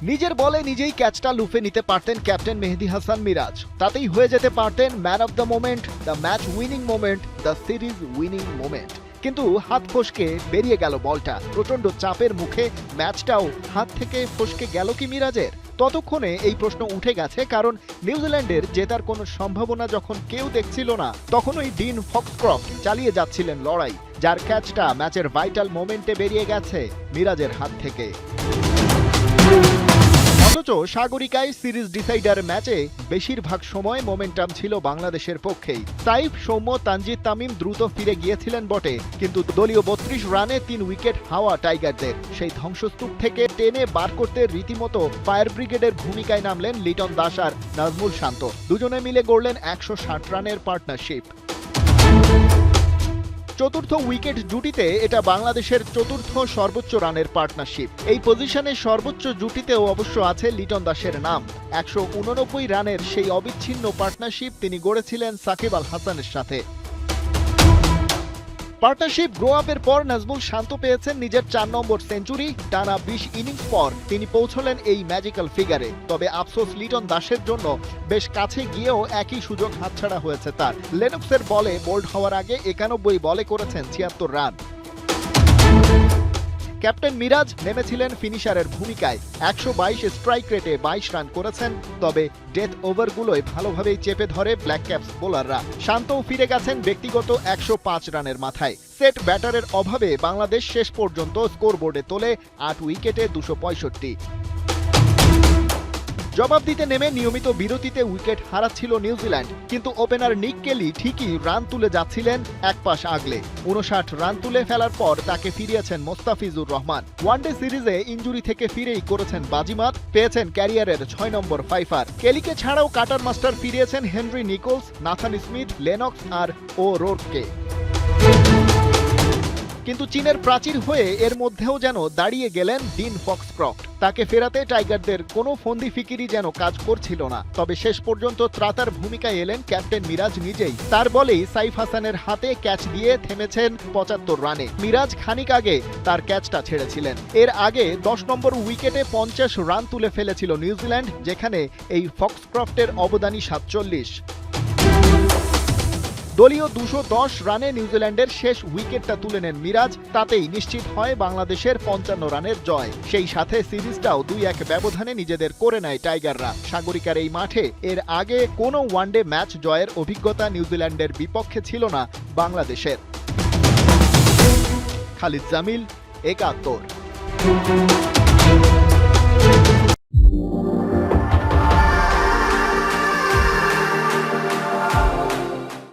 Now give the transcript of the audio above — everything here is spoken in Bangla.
নিজের বলে নিজেই ক্যাচটা লুফে নিতে পারতেন ক্যাপ্টেন মেহেদী হাসান মিরাজ। তাতেই হয়ে যেতে পারতেন man of the moment, the match winning moment, the series winning moment. কিন্তু হাত ফসকে বেরিয়ে গেল বলটা। প্রচন্ড চাপের মুখে ম্যাচটাও হাত থেকে ফসকে গেল কি মিরাজের? ততক্ষণে এই প্রশ্ন উঠে গেছে, কারণ নিউজিল্যান্ডের জেতার কোনো সম্ভাবনা যখন কেউ দেখছিল না, তখনই ডিন ফক্সক্রফট চালিয়ে যাচ্ছিলেন লড়াই, যার ক্যাচটা ম্যাচের ভাইটাল মোমেন্টে বেরিয়ে গেছে মিরাজের হাত থেকে। অথচ সাগরিকায় সিরিজ ডিসাইডার ম্যাচে বেশিরভাগ সময় মোমেন্টাম ছিল বাংলাদেশের পক্ষেই। সাইফ, সৌম্য, তানজিদ তামিম দ্রুত ফিরে গিয়েছিলেন বটে, কিন্তু দলীয় 32 রানে 3 উইকেট হাওয়া টাইগারদের। সেই ধ্বংসস্তূপ থেকে টেনে বার করতে রীতিমতো ফায়ার ব্রিগেডের ভূমিকায় নামলেন লিটন দাস আর নাজমুল শান্ত। দুজনে মিলে গড়লেন 160 রানের পার্টনারশিপ। চতুর্থ উইকেট জুটিতে এটা বাংলাদেশের চতুর্থ সর্বোচ্চ রানের পার্টনারশিপ। এই পজিশনে সর্বোচ্চ জুটিতেও অবশ্য আছে লিটন দাসের নাম। 189 রানের সেই অবিচ্ছিন্ন পার্টনারশিপ তিনি গড়েছিলেন সাকিব আল হাসানের সাথে। পার্টনারশিপ গ্রো আপের পর নাজমুল শান্ত পেয়েছেন নিজের 4 নম্বর সেঞ্চুরি। টানা 20 ইনিংস পর তিনি পৌঁছলেন এই ম্যাজিক্যাল ফিগারে। তবে আফসোস লিটন দাসের জন্য, বেশ কাছে গিয়েও একই সুযোগ হাতছাড়া হয়েছে তার। লেনক্সের বলে বোল্ড হওয়ার আগে 91 বলে করেছেন 76 রান। ক্যাপ্টেন মিরাজ নেমেছিলেন ফিনিশারের ভূমিকায়। 122 স্ট্রাইক রেটে 22 রান করেছেন। তবে ডেথ ওভারগুলোয় ভালোভাবেই চেপে ধরে ব্ল্যাক ক্যাপস বোলাররা। শান্তও ফিরে গেছেন ব্যক্তিগত 105 রানের মাথায়। সেট ব্যাটারের অভাবে বাংলাদেশ শেষ পর্যন্ত স্কোরবোর্ডে তোলে 8 উইকেটে 265। জবাব দিতে নেমে নিয়মিত বিরতিতে উইকেট হারাচ্ছিল নিউজিল্যান্ড, কিন্তু ওপেনার নিক কেলি ঠিকই রান তুলে যাচ্ছিলেন এক পাশ আগলে। 59 রান তুলে ফেলার পর তাকে ফিরিয়েছেন মোস্তাফিজুর রহমান। ওয়ানডে সিরিজে ইনজুরি থেকে ফিরেই করেছেন বাজিমাত, পেয়েছেন ক্যারিয়ারের 6 নম্বর ফাইফার। কেলিকে ছাড়াও কাটার মাস্টার ফিরিয়েছেন Henry Nicholls, Nathan Smith, Lennox আর ও রোডকে। কিন্তু চীনের প্রাচীর হয়ে এর মধ্যেও যেন দাঁড়িয়ে গেলেন ডিন ফক্সক্রফট। তাকে ফেরাতে টাইগারদের কোনো ফন্দি ফিকিরি যেন কাজ করছিল না। তবে শেষ পর্যন্ত ত্রাতার ভূমিকায় এলেন ক্যাপ্টেন মিরাজ নিজেই। তার বলেই সাইফ হাসানের হাতে ক্যাচ দিয়ে থেমেছেন 75 রানে। মিরাজ খানিক আগে তার ক্যাচটা ছেড়েছিলেন। এর আগে 10 নম্বর উইকেটে 50 রান তুলে ফেলেছিল নিউজিল্যান্ড, যেখানে এই ফক্সক্রফটের অবদানই 47। দলীয় 210 রানে নিউজিল্যান্ডের শেষ উইকেটটা তুলে নেন মিরাজ। তাতেই নিশ্চিত হয় বাংলাদেশের 55 রানের জয়। সেই সাথে সিরিজটাও 2-1 ব্যবধানে নিজেদের করে নেয় টাইগাররা। সাগরিকার এই মাঠে এর আগে কোনো ওয়ানডে ম্যাচ জয়ের অভিজ্ঞতা নিউজিল্যান্ডের বিপক্ষে ছিল না বাংলাদেশের। খালিদ জামিল, 71।